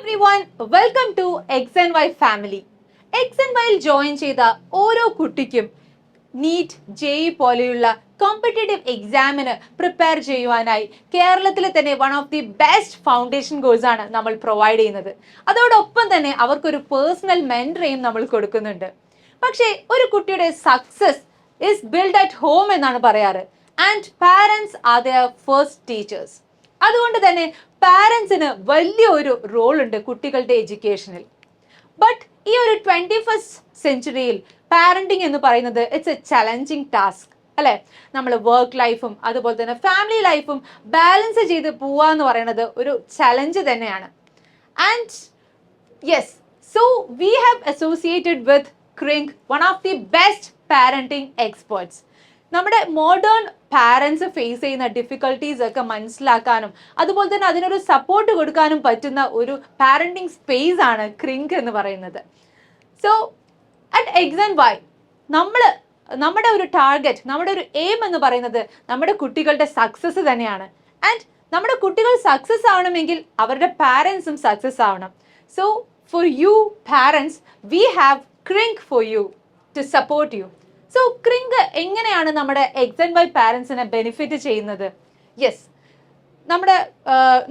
everyone, welcome to XandY family. XandYയിൽ join ചെയ്ത ഓരോ കുട്ടിക്കും നീറ്റ് ജെഇ പോലെയുള്ള കോമ്പറ്റേറ്റീവ് എക്സാമിന് പ്രിപ്പയർ ചെയ്യുവാനായി കേരളത്തിലെ തന്നെ one of the best foundation കോഴ്സാണ് നമ്മൾ പ്രൊവൈഡ് ചെയ്യുന്നത്. അതോടൊപ്പം തന്നെ അവർക്കൊരു പേഴ്സണൽ മെന്ററേയും നമ്മൾ കൊടുക്കുന്നുണ്ട്. പക്ഷേ ഒരു കുട്ടിയുടെ success is build at home എന്നാണ് പറയാറ്. And parents are there first teachers. അതുകൊണ്ട് തന്നെ പാരൻസിന് വലിയൊരു റോൾ ഉണ്ട് കുട്ടികളുടെ എഡ്യൂക്കേഷനിൽ. ബട്ട് ഈ ഒരു 21st സെഞ്ചുറിയിൽ പാരന്റിങ് എന്ന് പറയുന്നത് ഇറ്റ്സ് എ ചലഞ്ചിങ് ടാസ്ക് അല്ലെ. നമ്മൾ വർക്ക് ലൈഫും അതുപോലെ തന്നെ ഫാമിലി ലൈഫും ബാലൻസ് ചെയ്ത് പോവുക എന്ന് പറയുന്നത് ഒരു ചലഞ്ച് തന്നെയാണ്. And yes, so we have associated with Krink, one of the best parenting experts. നമ്മുടെ മോഡേൺ പാരൻസ് ഫേസ് ചെയ്യുന്ന ഡിഫിക്കൽട്ടീസ് ഒക്കെ മനസ്സിലാക്കാനും അതുപോലെ തന്നെ അതിനൊരു സപ്പോർട്ട് കൊടുക്കാനും പറ്റുന്ന ഒരു പാരന്റിങ് സ്പേസ് ആണ് ക്രിങ്ക് എന്ന് പറയുന്നത്. സോ അറ്റ് XandY നമ്മുടെ ഒരു ടാർഗറ്റ്, നമ്മുടെ ഒരു എയിം എന്ന് പറയുന്നത് നമ്മുടെ കുട്ടികളുടെ സക്സസ് തന്നെയാണ്. ആൻഡ് നമ്മുടെ കുട്ടികൾ സക്സസ് ആവണമെങ്കിൽ അവരുടെ പാരൻസും സക്സസ് ആവണം. So for you parents we have Krink for you to support you. So Krink എങ്ങനെയാണ് നമ്മുടെ XandY പാരൻസിനെ ബെനിഫിറ്റ് ചെയ്യുന്നത്? യെസ്,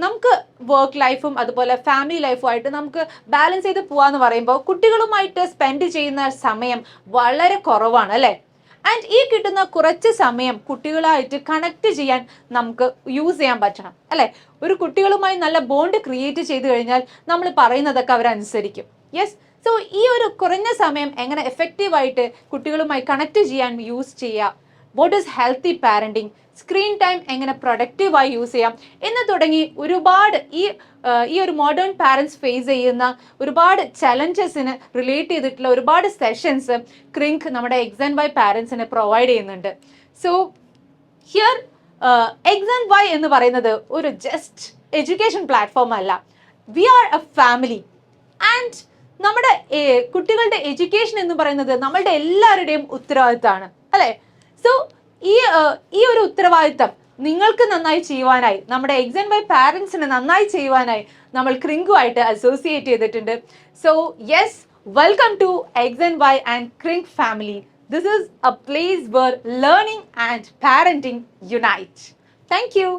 നമുക്ക് വർക്ക് ലൈഫും അതുപോലെ ഫാമിലി ലൈഫുമായിട്ട് നമുക്ക് ബാലൻസ് ചെയ്ത് പോവാന്ന് പറയുമ്പോൾ കുട്ടികളുമായിട്ട് സ്പെൻഡ് ചെയ്യുന്ന സമയം വളരെ കുറവാണ് അല്ലേ. ആൻഡ് ഈ കിട്ടുന്ന കുറച്ച് സമയം കുട്ടികളായിട്ട് കണക്ട് ചെയ്യാൻ നമുക്ക് യൂസ് ചെയ്യാൻ പറ്റണം അല്ലേ. ഒരു കുട്ടികളുമായി നല്ല ബോണ്ട് ക്രിയേറ്റ് ചെയ്ത് കഴിഞ്ഞാൽ നമ്മൾ പറയുന്നതൊക്കെ അവരനുസരിക്കും. യെസ്, സോ ഈ ഒരു കുറഞ്ഞ സമയം എങ്ങനെ എഫക്റ്റീവായിട്ട് കുട്ടികളുമായി കണക്ട് ചെയ്യാൻ യൂസ് ചെയ്യാം, what is healthy parenting, screen time എങ്ങനെ പ്രൊഡക്റ്റീവായി യൂസ് ചെയ്യാം എന്ന് തുടങ്ങി ഒരുപാട് ഈ ഒരു മോഡേൺ പാരൻസ് ഫേസ് ചെയ്യുന്ന ഒരുപാട് ചലഞ്ചസിന് റിലേറ്റ് ചെയ്തിട്ടുള്ള ഒരുപാട് സെഷൻസ് ക്രിങ്ക് നമ്മുടെ XandY പാരൻസിന് പ്രൊവൈഡ് ചെയ്യുന്നുണ്ട്. സോ ഹിയർ XandY എന്ന് പറയുന്നത് ഒരു ജസ്റ്റ് എഡ്യൂക്കേഷൻ പ്ലാറ്റ്ഫോം അല്ല. We are a family. And നമ്മുടെ കുട്ടികളുടെ എഡ്യൂക്കേഷൻ എന്ന് പറയുന്നത് നമ്മളുടെ എല്ലാവരുടെയും ഉത്തരവാദിത്തമാണ് അല്ലേ. സോ ഈ ഒരു ഉത്തരവാദിത്തം നിങ്ങൾക്ക് നന്നായി ചെയ്യുവാനായി, നമ്മുടെ XandY പാരൻസിന് നന്നായി ചെയ്യുവാനായി നമ്മൾ ക്രിങ്കുമായിട്ട് അസോസിയേറ്റ് ചെയ്തിട്ടുണ്ട്. So yes, welcome to XandY and Krink family. This is a place where learning and parenting unite. Thank you.